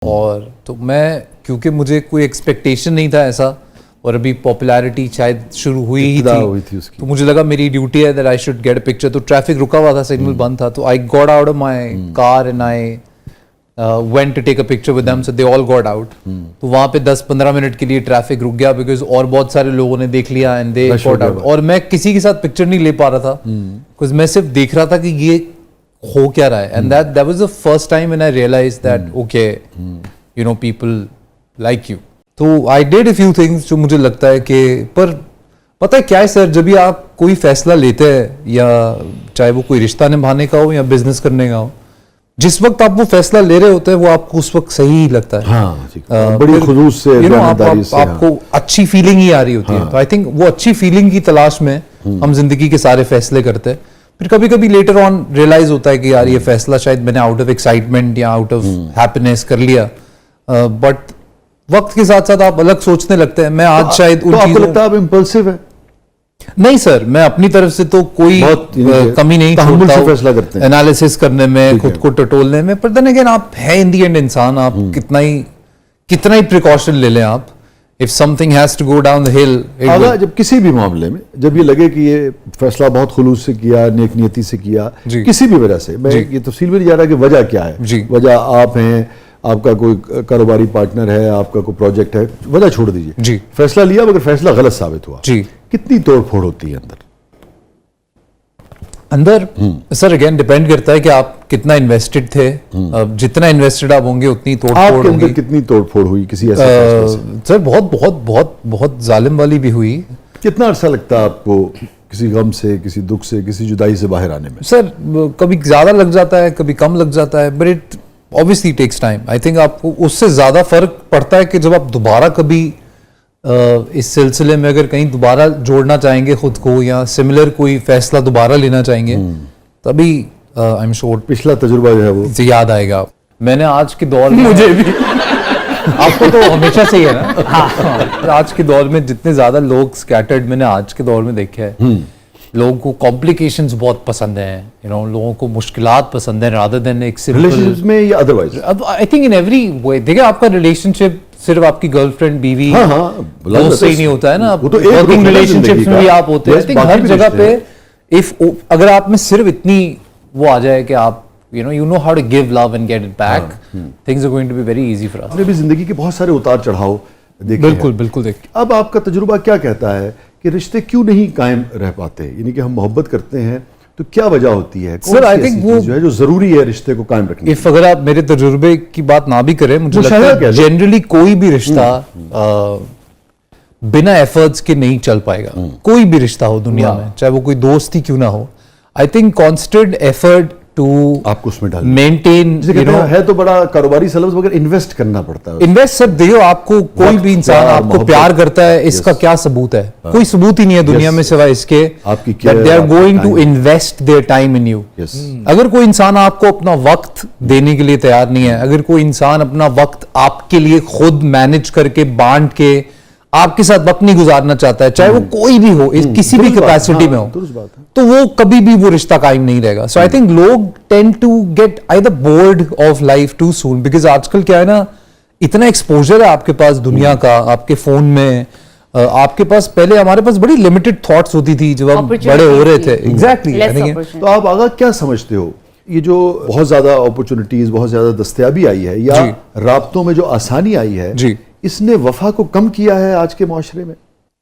और तो मैं, क्योंकि मुझे कोई एक्सपेक्टेशन नहीं था ऐसा, और अभी पॉपुलैरिटी शायद शुरू हुई ही थी उसकी, तो मुझे लगा मेरी ड्यूटी है that I should get a picture. तो ट्रैफिक रुका हुआ था, सिग्नल बंद था, तो I got out of my car and I went to take a picture with them, so they all got out. तो वहाँ पे 10-15 मिनट के लिए ट्रैफिक रुक गया बिकॉज और बहुत सारे लोगों ने देख लिया एंड दे got out. और मैं किसी के साथ पिक्चर नहीं ले पा रहा था बिकॉज मैं सिर्फ देख रहा था कि ये हो क्या रहा है, and that was the first time when I realized that okay, you know, people like you. तो I did a few things जो मुझे लगता है कि, पर पता है क्या है सर, जब भी आप कोई फैसला लेते हैं, या चाहे वो कोई रिश्ता निभाने का हो या बिजनेस करने का हो, जिस वक्त आप वो फैसला ले रहे होते हैं वो आपको उस वक्त सही लगता है। हाँ, बड़ी खुलूस से, आपको अच्छी फीलिंग ही आ रही होती है। तो आई थिंक वो अच्छी फीलिंग की तलाश में हम जिंदगी के सारे फैसले करते हैं। फिर कभी कभी लेटर ऑन रियलाइज होता है कि यार ये फैसला शायद मैंने आउट ऑफ एक्साइटमेंट या आउट ऑफ हैप्पीनेस कर लिया, बट वक्त के साथ साथ आप अलग सोचने लगते हैं। मैं आज शायद उन चीजों, लगता है आप इम्पल्सिव है? नहीं सर, मैं अपनी तरफ से तो कोई कमी नहीं छोड़ता हूं फैसला करते हैं, एनालिसिस करने में, खुद को टटोलने में। पर देन अगेन आप है इन दी एंड इंसान, आप कितना ही प्रिकॉशन ले लें आप, if something has to go down the hill. अगर जब किसी भी मामले में जब ये लगे कि ये फैसला बहुत खुलूस से किया, नेक नियति से किया, किसी भी वजह से, मैं ये तफसील में नहीं जा रहा कि वजह क्या है, वजह आप हैं, आपका कोई कारोबारी पार्टनर है, आपका कोई प्रोजेक्ट है, वजह छोड़ दीजिए, फैसला लिया मगर फैसला गलत साबित हुआ, कितनी तोड़फोड़ होती है अंदर? सर अगेन डिपेंड करता है कि आप कितना इन्वेस्टेड थे। जितना इन्वेस्टेड आप होंगे उतनी तोड़फोड़ होगी। कितनी तोड़फोड़ हुई किसी ऐसे फैसले से? सर बहुत बहुत बहुत बहुत जालिम वाली भी हुई। कितना अरसा लगता है आपको किसी गम से, किसी दुख से, किसी जुदाई से बाहर आने में? सर कभी ज्यादा लग जाता है, कभी कम लग जाता है, but it obviously takes time. I think आपको उससे ज्यादा फर्क पड़ता है कि जब आप दोबारा कभी इस सिलसिले में अगर कहीं दोबारा जोड़ना चाहेंगे खुद को, या सिमिलर कोई फैसला दोबारा लेना चाहेंगे, तभी आई एम श्योर पिछला तजुर्बा जो है वो याद आएगा। मैंने आज के दौर में मुझे भी आपको तो हमेशा से ही है ना। हाँ। आज के दौर में जितने ज्यादा लोग स्कैटर्ड मैंने आज के दौर में देखे हैं, लोगों को कॉम्प्लिकेशंस बहुत पसंद हैं, यू नो, लोगों को मुश्किलात पसंद हैं रादर देन एक सिंपल रिलेशनशिप्स में या otherwise. I think in every way. देखिए आपका रिलेशनशिप सिर्फ आपकी गर्लफ्रेंड बीवी दोस्त से ही नहीं होता है ना, वर्किंग रिलेशनशिप्स में भी आप होते हैं। आई थिंक हर जगह पे इफ अगर आप में सिर्फ इतनी वो आ जाए कि आप you know how to give love and get it back, things are going to be very easy for us. आपने भी जिंदगी के बहुत सारे उतार चढ़ाव देखे हैं। बिल्कुल देखिए। अब आपका तजुर्बा क्या कहता है कि रिश्ते क्यों नहीं कायम रह पाते? यानी कि हम मोहब्बत करते हैं तो क्या वजह होती है? सर आई थिंक वो जो है जो जरूरी है रिश्ते को कायम रखने। इफ अगर आप मेरे तजुर्बे की बात ना भी करें, मुझे लगता है जनरली कोई भी रिश्ता बिना एफर्ट्स के नहीं चल पाएगा। कोई भी रिश्ता हो दुनिया में, चाहे वो कोई दोस्त ही क्यों ना हो, I think constant effort too आपको उसमें डाल मेंटेन, यू नो, है तो बड़ा कारोबारी सलब्स मगर इन्वेस्ट करना पड़ता है। इन्वेस्ट सब देखो, आपको कोई भी इंसान आपको प्यार करता है, इसका क्या सबूत है? कोई सबूत ही नहीं है दुनिया में सिवाय इसके that they are going to invest their time in you. अगर कोई इंसान आपको अपना वक्त देने के लिए तैयार नहीं है, अगर कोई इंसान अपना वक्त आपके लिए खुद मैनेज करके बांट के आपके साथ वक्त नहीं गुजारना चाहता है, चाहे वो कोई भी हो, किसी भी कैपेसिटी में हो, तो वो कभी भी वो रिश्ता कायम नहीं रहेगा। सो आई थिंक लोग tend to get either bored of life too soon, because आजकल क्या है ना, इतना एक्सपोजर है आपके पास दुनिया का, आपके फोन में, आपके पास पहले हमारे पास बड़ी लिमिटेड थॉट्स होती थी जब हम बड़े हो रहे थे। एग्जैक्टली। तो आप आगा क्या समझते हो, ये जो बहुत ज्यादा अपॉर्चुनिटीज, बहुत ज्यादा दस्तयाबी आई है, या राब्तों में जो आसानी आई है, इसने वफा को कम किया है आज के माशरे में?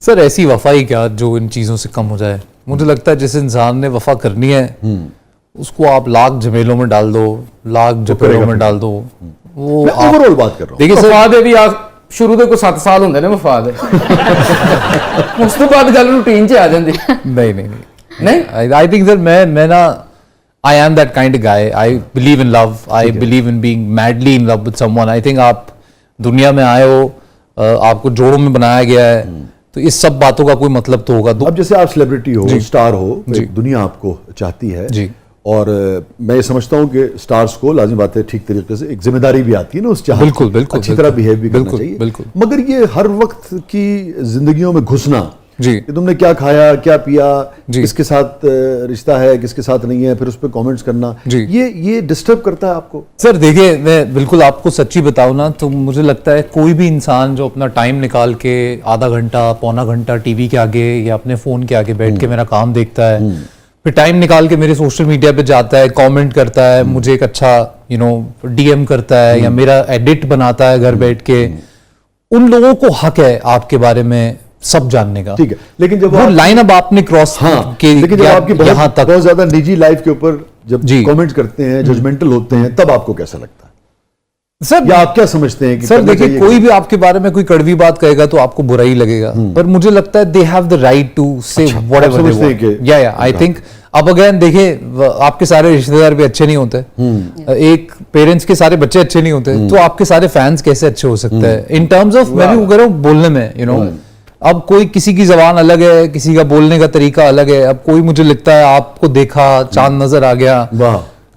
सर ऐसी वफा ही क्या जो इन चीजों से कम हो जाए? मुझे लगता है जिस इंसान ने वफा करनी है उसको आप लाख झमेलों में डाल दो, लाख झपेलों में डाल दो, वो ओवरऑल बात कर रहा हूं। देखिए सर, वफा दे भी शुरू तो 7 साल होंगे ना वफा दे, उस तो बाद गल रूटीन च आ जाती। नहीं आई थिंक सर मैं ना, I am that kind of guy. I believe in love. I believe in being madly in love with someone. I think आप दुनिया में आए हो, आपको जोड़ों में बनाया गया है, तो इस सब बातों का कोई मतलब तो होगा। अब जैसे आप सेलिब्रिटी हो, स्टार हो, दुनिया आपको चाहती है, और मैं ये समझता हूँ कि स्टार्स को लाजिम बात है, ठीक तरीके से एक जिम्मेदारी भी आती है ना उस चाहत, बिल्कुल अच्छी तरह बिहेव भी करना चाहिए। मगर ये हर वक्त की जिंदगियों में घुसना जी। कि तुमने क्या खाया, क्या पिया, किसके साथ रिश्ता है, किसके साथ नहीं है, फिर उस पर कमेंट्स करना, ये डिस्टर्ब करता है आपको? सर देखिए, मैं बिल्कुल आपको सच्ची बताऊं ना, तो मुझे लगता है कोई भी इंसान जो अपना टाइम निकाल के आधा घंटा पौना घंटा टीवी के आगे या अपने फोन के आगे बैठ के मेरा काम देखता है, फिर टाइम निकाल के मेरे सोशल मीडिया पे जाता है, कमेंट करता है, मुझे एक अच्छा डीएम करता है या मेरा एडिट बनाता है घर बैठ के, उन लोगों को हक है आपके बारे में सब जानने का। ठीक है, लेकिन जब वो लाइन अब आपने क्रॉस के लेकिन जब आपकी बहुत ज्यादा निजी लाइफ के ऊपर जब कमेंट्स करते हैं, जजमेंटल होते हैं, तब आपको कैसा लगता है सर? या आप क्या समझते हैं कि सर देखिए, कोई भी आपके बारे में कोई कड़वी बात कहेगा तो आपको बुरा ही लगेगा, पर मुझे लगता है they have the right to say whatever they want. या आई थिंक अब अगेन देखिए, आपके सारे रिश्तेदार भी अच्छे नहीं होते, एक पेरेंट्स के सारे बच्चे अच्छे नहीं होते, तो आपके सारे फैंस कैसे अच्छे हो सकते हैं इन टर्म्स ऑफ, मैं भी कह रहा हूं बोलने में, अब कोई किसी की जबान अलग है, किसी का बोलने का तरीका अलग है। अब कोई मुझे लिखता है आपको देखा चांद नजर आ गया,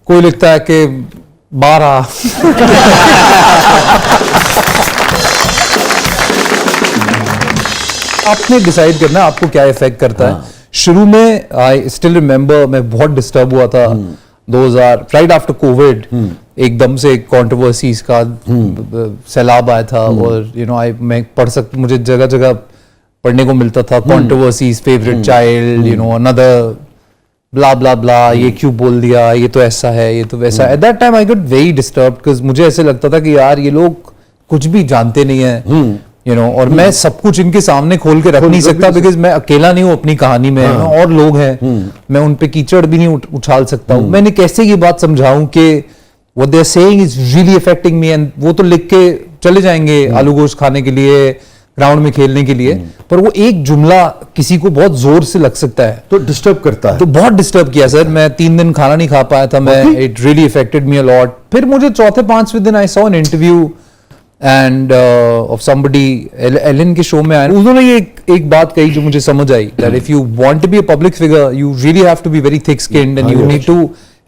कोई लिखता है कि 12 आपने डिसाइड करना आपको क्या इफेक्ट करता है। शुरू में आई स्टिल रिमेम्बर, मैं बहुत डिस्टर्ब हुआ था 2000 राइट आफ्टर कोविड, एकदम से कंट्रोवर्सीज का सैलाब आया था, और मैं पढ़ सकता, मुझे जगह जगह पढ़ने को मिलता था कंट्रोवर्सीज, फेवरेट चाइल्ड, अनदर ब्ला ब्ला ब्ला, ये क्यों बोल दिया, ये तो ऐसा है, ये तो वैसा। At that time I got very disturbed, because मुझे ऐसे लगता था कि यार ये लोग कुछ भी जानते नहीं है, और मैं सब कुछ इनके सामने खोल के रख नहीं सकता, बिकॉज मैं अकेला नहीं हूँ अपनी कहानी में, और लोग हैं, मैं उन पे कीचड़ भी नहीं उछाल सकता हूँ। मैंने कैसे ये बात समझाऊं कि what they are saying is really affecting me, and वो तो लिख के चले जाएंगे आलू गोश्त खाने के लिए, ग्राउंड में खेलने के लिए, पर वो एक जुमला किसी को बहुत जोर से लग सकता है, तो डिस्टर्ब करता है। तो बहुत डिस्टर्ब किया सर, मैं 3 दिन खाना नहीं खा पाया था, मैं it really affected me a lot. फिर मुझे चौथे 5वें दिन I saw an interview and of somebody, Ellen के शो में आया, उन्होंने ये एक बात कही जो मुझे समझ आई, that if you want to be a public figure you really have to be very thick skinned and you need to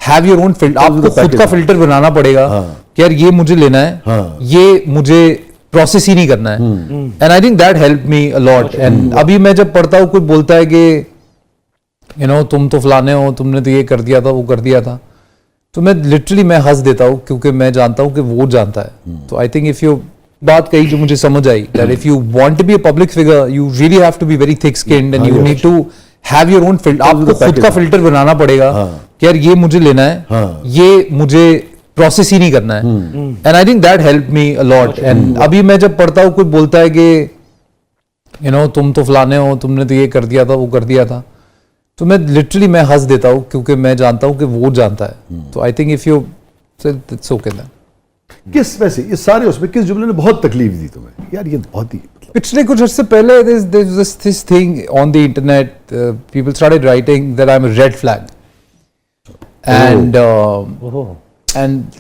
have your own filter. आपको खुद का फिल्टर बनाना पड़ेगा कि यार ये मुझे लेना है, ये मुझे प्रोसेस ही नहीं करना है, and I think that help me a lot. And अभी मैं जब पढ़ता हूँ, कोई बोलता है कि तुम तो फलाने हो, तुमने तो ये कर दिया था, वो कर दिया था, तो मैं लिटरली मैं हंस देता हूँ, क्योंकि मैं जानता हूँ कि वो जानता है। तो आई थिंक इफ यू बात कही जो मुझे समझ आई, that if you want to be a public figure you really have to be very thick skinned and you need to have your own filter. आपको खुद का फिल्टर बनाना पड़ेगा कि यार ये मुझे लेना है, ये मुझे प्रोसेस ही नहीं करना है, and I think that help me a lot. And अभी मैं जब पढ़ता हूँ, कोई बोलता है कि तुम तो फलाने हो, तुमने तो ये कर दिया था, वो कर दिया था, तो मैं लिटरली मैं हंस देता हूँ, क्योंकि मैं जानता हूँ कि वो जानता है। तो I think if you it's okay then. किस वैसे ये सारे उसमें किस जुमले ने बहुत तकलीफ दी तुम्हें? यार ये बहुत ही पिछले कुछ अर्से पहले this thing on the internet, people started writing that I'm a red flag, and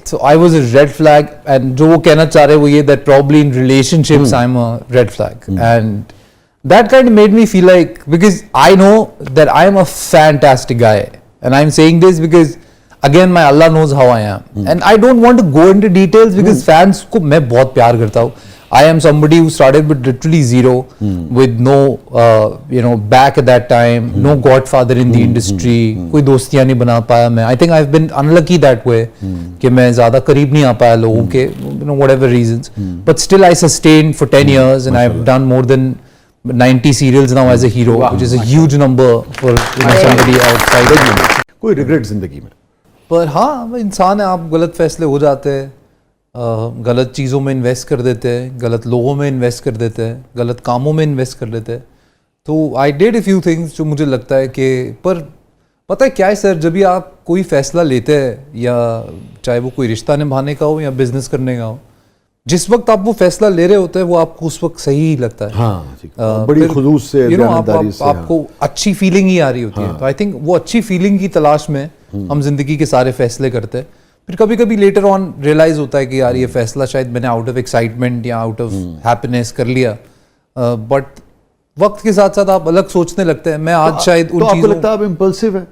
so I was a red flag, and जो वो कहना चाह रहे वो ये that probably in relationships I'm a red flag, and that kind of made me feel like, because I know that I am a fantastic guy, and I'm saying this because again my Allah knows how I am, and I don't want to go into details because fans को मैं बहुत प्यार करता हूँ. I am somebody who started with literally zero, with no back at that time, no godfather in the industry, कोई दोस्तियाँ नहीं बना पाया मैं. I think I've been unlucky that way, कि मैं ज़्यादा करीब नहीं आ पाया लोगों के, whatever reasons, but still I sustained for 10 years and I've done more than 90 serials now as a hero, which is a huge number for somebody outside. कोई regret जिंदगी में? पर हाँ, इंसान है, आप गलत फैसले हो जाते हैं, गलत चीज़ों में इन्वेस्ट कर देते हैं, गलत लोगों में इन्वेस्ट कर देते हैं, गलत कामों में इन्वेस्ट कर देते हैं. तो I did a few things जो मुझे लगता है कि, पर पता है क्या है सर, जब भी आप कोई फैसला लेते हैं, या चाहे वो कोई रिश्ता निभाने का हो या बिजनेस करने का हो, जिस वक्त आप वो फैसला ले रहे होते हैं वो आपको उस वक्त सही लगता है. हाँ, बड़ी खुलूस से, ईमानदारी से, आपको अच्छी फीलिंग ही आ रही होती है. तो आई थिंक वो अच्छी फीलिंग की तलाश में हम जिंदगी के सारे फैसले करते हैं. फिर कभी कभी लेटर ऑन रियलाइज होता है कि यार ये फैसला शायद मैंने आउट ऑफ एक्साइटमेंट या आउट ऑफ हैप्पीनेस कर लिया, बट वक्त के साथ साथ आप अलग सोचने लगते हैं. मैं आज शायद उन चीजों, आपको लगता है आप इम्पल्सिव है?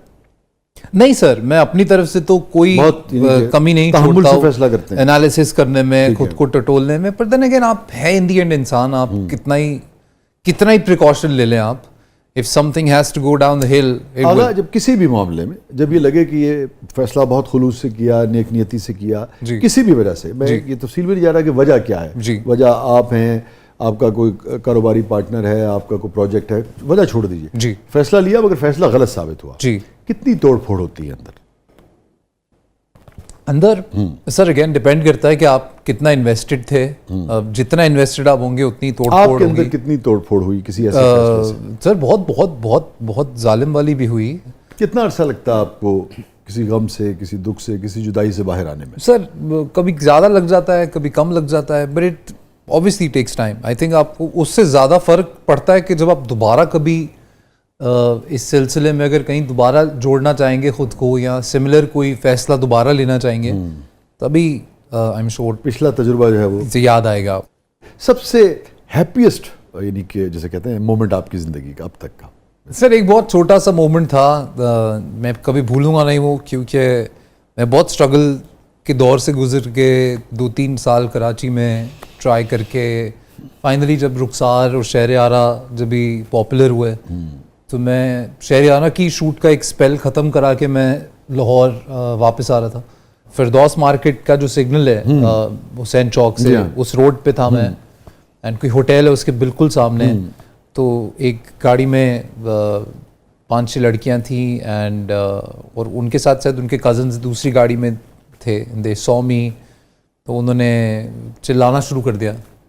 नहीं सर, मैं अपनी तरफ से तो कोई कमी नहीं छोड़ता हूं फैसला करते हैं, एनालिसिस करने में, खुद को टटोलने में. पर देन अगेन आप है इन दी एंड इंसान, आप कितना ही प्रिकॉशन ले लें आप, if something has to go down the hill, it अगर will. जब किसी भी मामले में जब ये लगे कि ये फैसला बहुत खुलूस से किया, नेक नियति से किया, किसी भी वजह से, मैं ये तफसील में नहीं जा रहा कि वजह क्या है, वजह आप हैं, आपका कोई कारोबारी पार्टनर है, आपका कोई प्रोजेक्ट है, वजह छोड़ दीजिए, फैसला लिया मगर फैसला गलत साबित हुआ, कितनी तोड़ फोड़ होती है अंदर? सर अगेन डिपेंड करता है कि आप कितना इन्वेस्टेड थे। जितना इन्वेस्टेड आप होंगे उतनी तोड़ फोड़ आपके अंदर कितनी तोड़ फोड़ हुई किसी ऐसे फैसले से? सर बहुत बहुत बहुत बहुत जालिम वाली भी हुई। कितना अरसा लगता है आपको किसी गम से, किसी दुख से, किसी जुदाई से बाहर आने में? सर कभी ज़्यादा लग जाता है, कभी कम लग जाता है, but it obviously takes time. I think आपको उससे ज़्यादा फ़र्क पड़ता है कि जब आप दोबारा कभी इस सिलसिले में अगर कहीं दोबारा जोड़ना चाहेंगे खुद को या सिमिलर कोई फैसला दोबारा लेना चाहेंगे, तभी आई एम श्योर पिछला तजुर्बा जो है वो याद आएगा। सबसे हैप्पीएस्ट यानी कि जैसे कहते हैं मोमेंट आपकी ज़िंदगी का अब तक का? सर एक बहुत छोटा सा मोमेंट था, मैं कभी भूलूंगा नहीं वो, क्योंकि मैं बहुत स्ट्रगल के दौर से गुजर के 2-3 साल कराची में ट्राई करके फाइनली जब रुखसार और शहर आरा जब भी पॉपुलर हुए, तो मैं शहर आरा की शूट का एक स्पेल ख़त्म करा के मैं लाहौर वापस आ रहा था। फिरदौस मार्केट का जो सिग्नल है हुसैन चौक से, उस रोड पे था मैं, एंड कोई होटल है उसके बिल्कुल सामने। तो एक गाड़ी में 5-6 लड़कियां थी एंड और उनके साथ साथ उनके कज़न्स दूसरी गाड़ी में थे। दे सॉ मी, तो उन्होंने चिल्लाना शुरू कर दिया